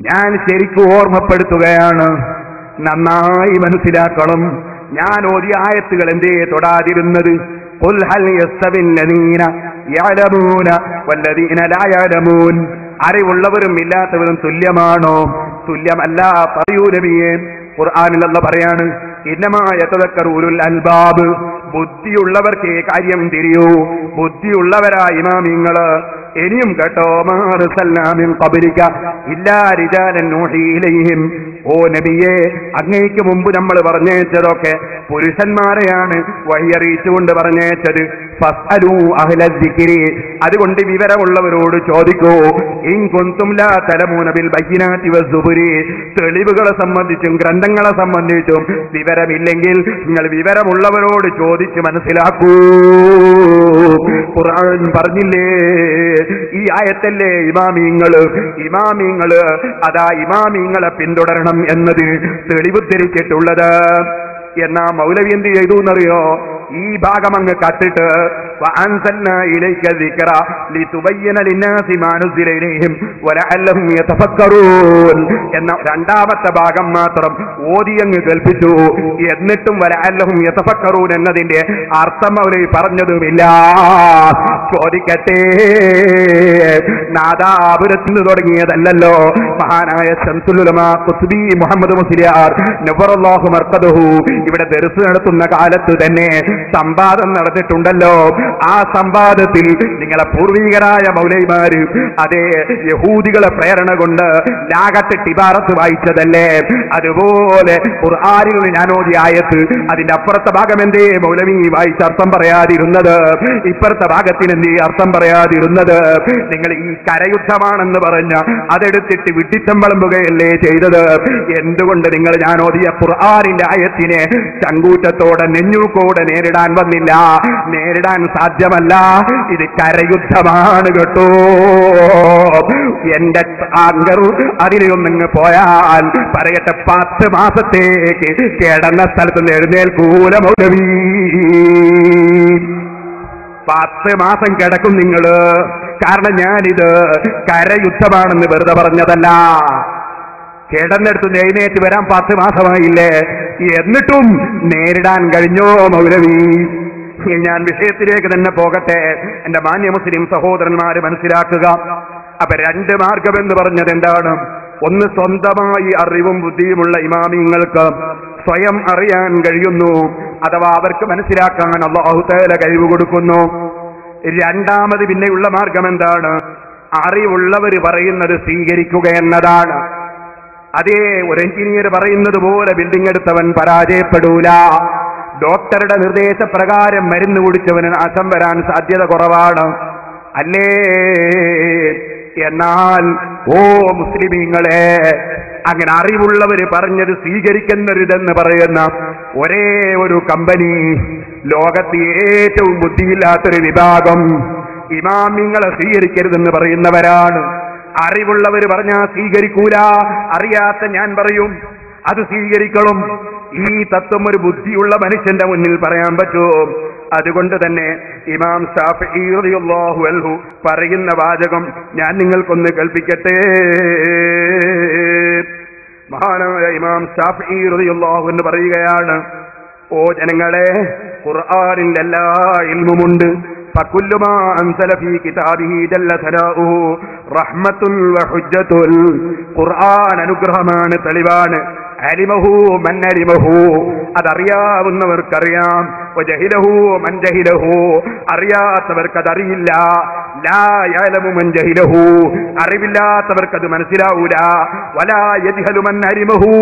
ഞാൻ ശരിക്കും ഓർമ്മപ്പെടുത്തുകയാണ്, നന്നായി മനസ്സിലാക്കണം. ഞാൻ ഓതിയ ആയത്തുകൾ എന്തേ തൊടാതിരുന്നത്? ഖുൽ ഹൽ യസ്തവില്ലദീന യഅലമൂന വല്ലദീന ലാ യഅലമൂൻ. അറിവുള്ളവരും ഇല്ലാത്തവരും തുല്യമാണോ? തുല്യമല്ല. പറയൂ നബിയേ. ഖുർആനിൽ അല്ലാഹു പറയാണ്, ഇന്നമാ യതദക്കറു ഉലുൽ അൽബാബ്. ബുദ്ധിയുള്ളവർക്ക് കാര്യം തിരിയൂ. ബുദ്ധിയുള്ളവരാ ഇമാമിങ്ങള്. ഇനിയും കേട്ടോ, മാ അർസൽനാ മിൻ ഖബ്ലിക ഇല്ലാ റിജാലൻ നൂഹി ഇലൈഹിം. ഓ നബിയേ, അങ്ങേക്ക് മുമ്പ് നമ്മൾ പറഞ്ഞേച്ചതൊക്കെ പുരുഷന്മാരെയാണ് വഴിയറിയിച്ചുകൊണ്ട് പറഞ്ഞേച്ചത്. ഫസ്അലൂ അഹ്ല ദിക്രി. അതുകൊണ്ട് വിവരമുള്ളവരോട് ചോദിക്കൂ. ഇൻ കുൻതും ലാ തലമൂന ബിൽ ബയ്യിനാതി വസ്സുബുരി. തെളിവുകളെ സംബന്ധിച്ചും ഗ്രന്ഥങ്ങളെ സംബന്ധിച്ചും വിവരമില്ലെങ്കിൽ നിങ്ങൾ വിവരമുള്ളവരോട് ചോദിച്ച് മനസ്സിലാക്കൂ. ഖുർആൻ പറഞ്ഞില്ലേ, ഈ ആയത്തല്ലേ ഇമാമിങ്ങള് അതാ ഇമാമിങ്ങളെ പിന്തുടരണം എന്നത് തെളിവ് ധരിച്ചിട്ടുള്ളത്. എന്നാ മൗലവി എന്ത് ചെയ്തു എന്നറിയോ? ഈ ഭാഗം അങ്ങ് കട്ടിട്ട് വഅൻസൽനാ ഇലൈക ദിക്റ ലിതുബയ്യന ലിന്നാസി മാ നുസില ഇലൈഹിം വലഅല്ലഹും യതഫക്കറൂൻ എന്ന രണ്ടാമത്തെ ഭാഗം മാത്രം ഓതി അങ്ങ് കേൾപ്പിച്ചു. എന്നിട്ടും വലഅല്ലഹും യതഫക്കറൂൻ എന്നതിന്റെ അർത്ഥം മൗലവി പറഞ്ഞതുമില്ല. ചോദിക്കട്ടെ, നാദാപുരത്തിൽ നിന്ന് തുടങ്ങിയതല്ലല്ലോ. മഹാനായ ശംസുൽ ഉലമാ ഖുത്ബി മുഹമ്മദ് മുസ്ലിയാർ നവറല്ലാഹു മർഖദഹു ഇവിടെ ദർസ് നടത്തുന്ന കാലത്ത് തന്നെ സംവാദം നടന്നിട്ടുണ്ടല്ലോ. ആ സംവാദത്തിൽ നിങ്ങളെ പൂർവികരായ മൗലവിമാര് അതേ യഹൂദികളെ പ്രേരണ കൊണ്ട് ലാഗത്ത് ടിബാറത്ത് വായിച്ചതല്ലേ? അതുപോലെ ഖുർആനിൽ ഞാൻ ഓതിയ ആയത്ത് അതിന്റെ അപ്പുറത്തെ ഭാഗം എന്തേ മൗലവി വായിച്ച അർത്ഥം പറയാതിരുന്നത്? ഇപ്പുറത്തെ ഭാഗത്തിന് എന്തേ അർത്ഥം പറയാതിരുന്നത്? നിങ്ങൾ ഈ കരയുദ്ധമാണെന്ന് പറഞ്ഞ അതെടുത്തിട്ട് വിട്ടിച്ചമ്പളമ്പുകയല്ലേ ചെയ്തത്? എന്തുകൊണ്ട് നിങ്ങൾ ഞാൻ ഓതിയ ഖുർആനിന്റെ ആയത്തിനെ ചങ്കൂറ്റത്തോടെ നെഞ്ഞൂക്കോടെ നേരിടാൻ വന്നില്ല? നേരിടാൻ സാധ്യമല്ല. ഇത് കരയുദ്ധമാണ് കേട്ടോ. എന്റെ ആങ്കർ അതിലൊന്നിങ്ങ് പോയാൽ പറയട്ടെ, 10 മാസത്തേക്ക് കിടന്ന സ്ഥലത്ത് നിന്ന് എഴുന്നേൽക്കൂല മൗലവി. 10 മാസം കിടക്കും നിങ്ങള്. കാരണം ഞാനിത് കരയുദ്ധമാണെന്ന് വെറുതെ പറഞ്ഞതല്ല. കിടന്നെടുത്ത് എഴുന്നേറ്റ് വരാൻ 10 മാസമായില്ലേ? എന്നിട്ടും നേരിടാൻ കഴിഞ്ഞോ മൗലവി? ഞാൻ വിഷയത്തിലേക്ക് തന്നെ പോകട്ടെ. എന്റെ മാന്യ മുസ്ലിം സഹോദരന്മാര് മനസ്സിലാക്കുക. അപ്പൊ 2 മാർഗം എന്ന് പറഞ്ഞത് എന്താണ്? ഒന്ന്, സ്വന്തമായി അറിവും ബുദ്ധിയുമുള്ള ഇമാമിങ്ങൾക്ക് സ്വയം അറിയാൻ കഴിയുന്നു, അഥവാ അവർക്ക് മനസ്സിലാക്കാൻ അല്ലാഹു തആല കഴിവ് കൊടുക്കുന്നു. രണ്ടാമത് പിന്നെയുള്ള മാർഗം എന്താണ്? അറിവുള്ളവർ പറയുന്നത് സ്വീകരിക്കുക എന്നതാണ്. അതേ, ഒരു എഞ്ചിനീയർ പറയുന്നത് പോലെ ബിൽഡിംഗ് എടുത്തവൻ പരാജയപ്പെടൂല. ഡോക്ടറുടെ നിർദ്ദേശപ്രകാരം മരുന്ന് കുടിച്ചവന് നാശം വരാൻ സാധ്യത കുറവാണ്, അല്ലേ? എന്നാൽ ഓ മുസ്ലിമീങ്ങളെ, അങ്ങനെ അറിവുള്ളവര് പറഞ്ഞത് സ്വീകരിക്കുന്നരുതെന്ന് പറയുന്ന ഒരേ ഒരു കമ്പനി, ലോകത്ത് ഏറ്റവും ബുദ്ധിയില്ലാത്തൊരു വിഭാഗം ഇമാമിങ്ങളെ സ്വീകരിക്കരുതെന്ന് പറയുന്നവരാണ്. അറിവുള്ളവർ പറഞ്ഞാൽ സ്വീകരിക്കൂല, അറിയാത്ത ഞാൻ പറയും അത് സ്വീകരിക്കണം. ഈ തത്വം ഒരു ബുദ്ധിയുള്ള മനുഷ്യന്റെ മുന്നിൽ പറയാൻ പറ്റുമോ? അതുകൊണ്ട് തന്നെ ഇമാം ശാഫിഈ റളിയല്ലാഹു അൻഹു പറയുന്ന വാചകം ഞാൻ നിങ്ങൾക്കൊന്ന് കേൾപ്പിക്കട്ടെ. മഹാനായ ഇമാം ശാഫിഈ റളിയല്ലാഹു അൻഹു പറയുകയാണ്, ഓ ജനങ്ങളെ, ഖുർആനിൽ എല്ലാ ഇൽമുമുണ്ട്. ഫകുല്ലു മാ അൻസല ഫീ കിതാബിഹി ജല്ല സലാഉഹു റഹ്മത്തുൽ വഹുജ്ജത്തുൽ. ഖുർആൻ അനുഗ്രഹമാണ്, തെളിവാണ്. അലിമഹു മൻ അലിമഹു, അതറിയാവുന്നവർക്കറിയാം. വജഹിലഹു മൻ ജഹിലഹു, അറിയാത്തവർക്കതറിയില്ല. ലാ യഅലമു മൻ ജഹിലഹു, അറിവില്ലാത്തവർക്കത് മനസ്സിലാവൂല. വലാ യജ്ഹലു മൻ അലിമഹു,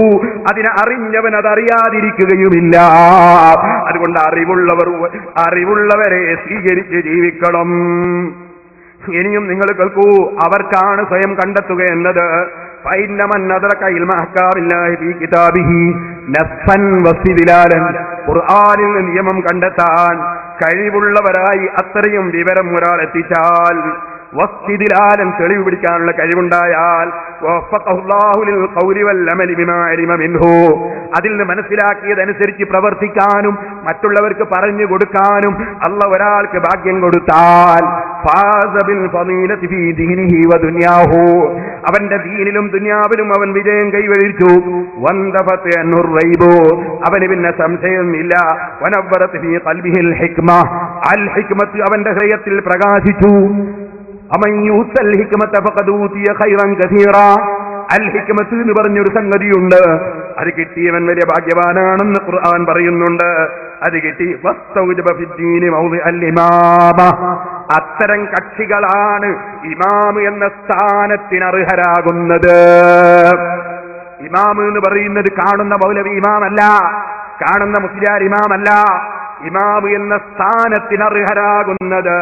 അതിനെ അറിഞ്ഞവൻ അതറിയാതിരിക്കുകയുമില്ല. അതുകൊണ്ട് അറിവുള്ളവരെ സ്വീകരിച്ച് ജീവിക്കണം. ഇനിയും നിങ്ങൾ കേൾക്കൂ, അവർക്കാണ് സ്വയം കണ്ടെത്തുക എന്നത്. ഖുർആനിൽ നിയമം കണ്ടെത്താൻ കഴിവുള്ളവരായി അത്രയും വിവരം ഒരാൾ എത്തിച്ചാൽ, വസ്തിദിലാലൻ തെളിവ് പിടിക്കാനുള്ള കഴിവുണ്ടായാൽ, അതിൽ നിന്ന് മനസ്സിലാക്കിയതനുസരിച്ച് പ്രവർത്തിക്കാനും മറ്റുള്ളവർക്ക് പറഞ്ഞു കൊടുക്കാനും അല്ലാഹു ഒരാൾക്ക് ഭാഗ്യം കൊടുത്താൽ, ഫാസ ബിൽ ഫളീലതി ഫീ ദീനിഹി വ ദുനിയാഹു, അവന്റെ ദീനിലും ദുനിയാവിലും അവൻ വിജയം കൈവരിച്ചു. വന്തഫത അൻഹുർ റൈബു, അവന് പിന്നെ സംശയമില്ല. വനവറത ഫീ ഖൽബിഹിൽ ഹിക്മ, അൽ ഹിക്മത്ത് അവന്റെ ഹൃദയത്തിൽ പ്രകാശിച്ചു. അമൻ യൂതൽ ഹിക്മത ഫഖദ് ഊതിയ ഖൈറൻ കസീറ, അൽ ഹിക്മത്ത് എന്ന് പറഞ്ഞൊരു സംഗതിയുണ്ട്, അത് കിട്ടിയവൻ വലിയ ഭാഗ്യവാനാണെന്ന് ഖുർആൻ പറയുന്നുണ്ട്. അത് കിട്ടി വസ്തൗജബ ഫിദ്ദീനി മൗദിഅൽ ഇമാമ, അത്തരം കക്ഷികളാണ് ഇമാം എന്ന സ്ഥാനത്തിന് അർഹരാകുന്നത്. ഇമാം എന്ന് പറയുന്നത് കാണുന്ന മൗലവി ഇമാമല്ല, കാണുന്ന മുസ്ലിയാർ ഇമാമല്ല. ഇമാം എന്ന സ്ഥാനത്തിന് അർഹരാകുന്നത്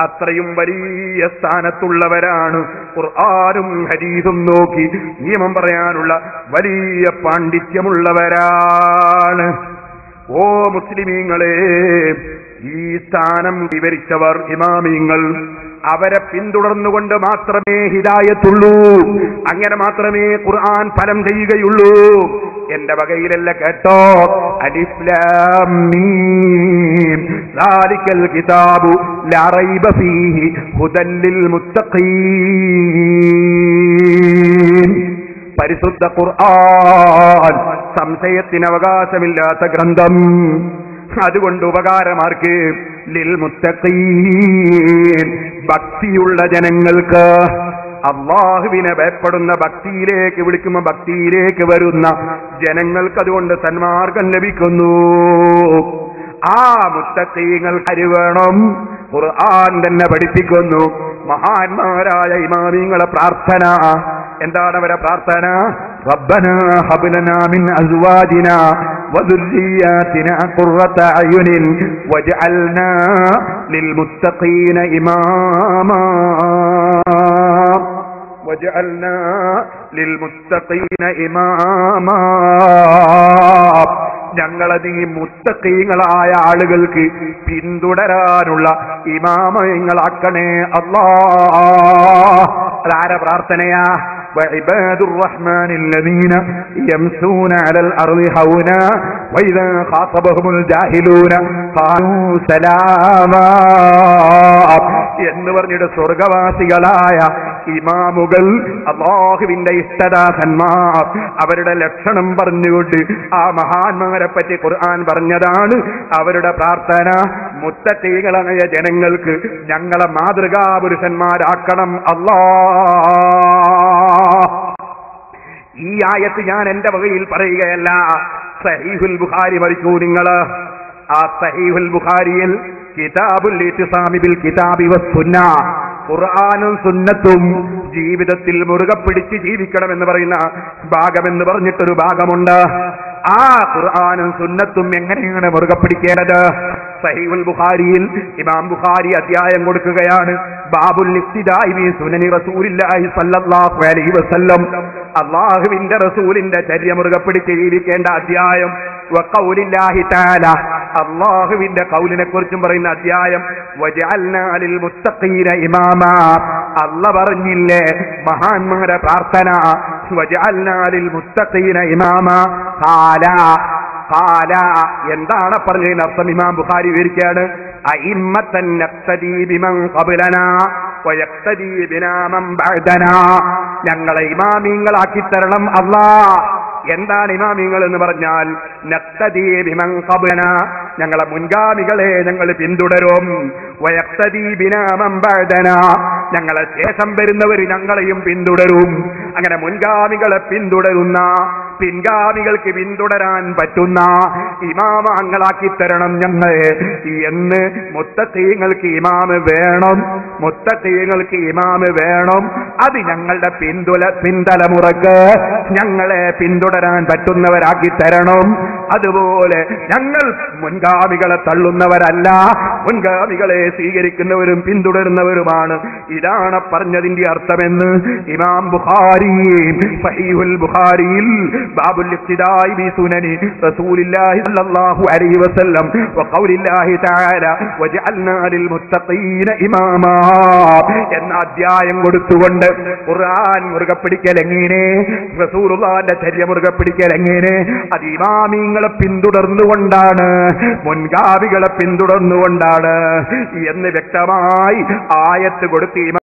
അത്രയും വലിയ സ്ഥാനത്തുള്ളവരാണ്. ഖുർആനും ഹദീസും നോക്കി നിയമം പറയാനുള്ള വലിയ പാണ്ഡിത്യമുള്ളവരാണ്. ഓ മുസ്ലിമീങ്ങളെ, ഈ സ്ഥാനം വിവരിച്ചവർ ഇമാമിങ്ങൾ, അവരെ പിന്തുടർന്നുകൊണ്ട് മാത്രമേ ഹിദായത്തുള്ളൂ, അങ്ങനെ മാത്രമേ ഖുർആൻ ഫലം ചെയ്യുകയുള്ളൂ. എന്റെ വകയിലല്ല കേട്ടോ. അലിഫ് ലാം മീം ദാലിക്കൽ കിതാബു ലാ റൈബ ഫീഹി ഹുദൽ ലിൽ മുത്തഖീൻ. പരിശുദ്ധ ഖുർആൻ സംശയത്തിന് അവകാശമില്ലാത്ത ഗ്രന്ഥം. അതുകൊണ്ട് ഉപകാരമാർക്ക്? ലിൽ മുത്തഖീൻ, ഭക്തിയുള്ള ജനങ്ങൾക്ക്, അള്ളാഹുവിനെ ഭയപ്പെടുന്ന, ഭക്തിയിലേക്ക് വിളിക്കുമ്പോൾ ഭക്തിയിലേക്ക് വരുന്ന ജനങ്ങൾക്ക് അതുകൊണ്ട് സന്മാർഗം ലഭിക്കുന്നു. ആ മുത്തഖീങ്ങൾക്ക് അരി വേണം. ഖുർആൻ തന്നെ പഠിപ്പിക്കുന്നു. മഹാന്മാരായ ഇമാമിങ്ങളെ പ്രാർത്ഥന എന്താണ്? അവരെ പ്രാർത്ഥന റബ്ബനാ ഹബ് ലനാ മിൻ അസ്വാജിനാ വദുർരിയാതിനാ ഖുർറത അയുനിൻ വജഅൽനാ ലിൽ മുത്തഖീന ഇമാമാ വജഅൽനാ ലിൽ മുത്തഖീന ഇമാമാ. ഞങ്ങളത് ഈ മുത്തഖീങ്ങളായ ആളുകൾക്ക് പിന്തുടരാനുള്ള ഇമാമങ്ങളാക്കണേ അല്ലാഹ്. അതാര പ്രാർത്ഥനയാ? وعباد الرحمن الذين يمشون على الأرض هونا وإذا خاطبهم الجاهلون قالوا سلاما എന്ന് പറഞ്ഞിട്ട് സ്വർഗവാസികളായ ഇമാമുകൾ, അല്ലാഹുവിന്റെ ഇഷ്ടദാസന്മാർ, അവരുടെ ലക്ഷണം പറഞ്ഞുകൊണ്ട് ആ മഹാന്മാരെ പറ്റി ഖുർആൻ പറഞ്ഞതാണ്. അവരുടെ പ്രാർത്ഥന മുത്തഖീകളായ ജനങ്ങൾക്ക് ഞങ്ങളെ മാതൃകാ പുരുഷന്മാരാക്കണം അല്ലാഹ്. ഈ ആയത്ത് ഞാൻ എന്റെ വകയിൽ പറയുകയല്ല. സഹീഹുൽ ബുഖാരി പഠിക്കൂ നിങ്ങൾ. ആ സഹീഹുൽ ബുഖാരിയിൽ കിതാബുൽ ഇത്തിസാമി ബിൽ കിതാബി വസ്സുന്ന, ഖുർആനും സുന്നത്തും ജീവിതത്തിൽ മുറുകെ പിടിച്ച് ജീവിക്കണമെന്ന് പറയുന്ന ഭാഗമെന്ന് പറഞ്ഞിട്ടൊരു ഭാഗമുണ്ട്. ആ ഖുർആനും സുന്നത്തും എങ്ങനെയാണ് മുറുകെ പിടിക്കേണ്ടത്? സഹീഹുൽ ബുഖാരിയിൽ ഇമാം ബുഖാരി അധ്യായം കൊടുക്കുകയാണ്. ബാബുൽ ഇഖ്തിദാഇ ബി സുനനി റസൂലില്ലാഹി സ്വല്ലല്ലാഹു അലൈഹി വസല്ലം, അല്ലാഹുവിന്റെ റസൂലിന്റെ ചര്യ മുറുകെ പിടിച്ച് ജീവിക്കേണ്ട അധ്യായം. വഖൗലില്ലാഹി തആല, അല്ലാഹുവിന്റെ ഖൗലിനെ കുറിച്ചും പറയുന്ന അധ്യായം. വജഅൽനാ ലിൽ മുത്തഖീന ഇമാമാ, അല്ലാഹ് പറഞ്ഞില്ലേ മഹാന്മാരുടെ പ്രാർത്ഥന വജഅൽനാ ലിൽ മുത്തഖീന ഇമാമാ. ഖാല എന്താണ് പറഞ്ഞതിന് അർത്ഥം? ഇമാം ബുഖാരി വിവരിക്കുകയാണ്. അഇമ്മത്തൻ നഖ്തദീ ബിമൻ ഖബ്ലനാ വയഖ്തദീ ബിനാ മൻ ബഅദനാ, ഞങ്ങളെ ഇമാമിങ്ങളാക്കി തരണം അല്ലാഹ്. എന്താണ് ഇമാമിങ്ങൾ എന്ന് പറഞ്ഞാൽ? നഖ്തദീ ബിമൻ ഖബ്ലനാ, ഞങ്ങളെ മുൻഗാമികളെ ഞങ്ങൾ പിന്തുടരും. വയഖ്തദീ ബിനാ മൻ ബഅദനാ, ഞങ്ങളെ ശേഷം വരുന്നവർ ഞങ്ങളെയും പിന്തുടരും. അങ്ങനെ മുൻഗാമികളെ പിന്തുടരുന്ന, പിൻഗാമികൾക്ക് പിന്തുടരാൻ പറ്റുന്ന ഇമാമങ്ങളാക്കി തരണം ഞങ്ങളെ എന്ന്. മുത്തഖീങ്ങൾക്ക് ഇമാമ് വേണം, മുത്തഖീങ്ങൾക്ക് ഇമാമ് വേണം. അത് ഞങ്ങളുടെ പിന്തലമുറക്ക് ഞങ്ങളെ പിന്തുടരാൻ പറ്റുന്നവരാക്കി തരണം. അതുപോലെ ഞങ്ങൾ മുൻഗാമികളെ തള്ളുന്നവരല്ല, മുൻഗാമികളെ സ്വീകരിക്കുന്നവരും പിന്തുടരുന്നവരുമാണ്. ഇതാണ് പറഞ്ഞതിന്റെ അർത്ഥമെന്ന് ഇമാം ബുഖാരി സഹീഹുൽ ബുഖാരിയിൽ ബാബുൽ ഇഖ്തിദാഇ ബി സുനനി റസൂലില്ലാഹി സ്വല്ലല്ലാഹു അലൈഹി വസല്ലം വഖൗലില്ലാഹി തആല വജഅൽനാ ലിൽ മുത്തഖീന ഇമാമാ എന്ന അധ്യായം കൊടുത്തുകൊണ്ട് ഖുർആൻ മുറുകെ പിടിക്കൽ എങ്ങനെ, റസൂലുള്ളാഹിന്റെ ചര്യ മുറുകെ പിടിക്കൽ എങ്ങനെ? അത് ഇമാമിങ്ങളെ പിന്തുടർന്നുകൊണ്ടാണ്, മുൻഗാമികളെ പിന്തുടർന്നുകൊണ്ടാണ്. എന്ന് വ്യക്തമായി ആയത്ത് കൊടുത്തി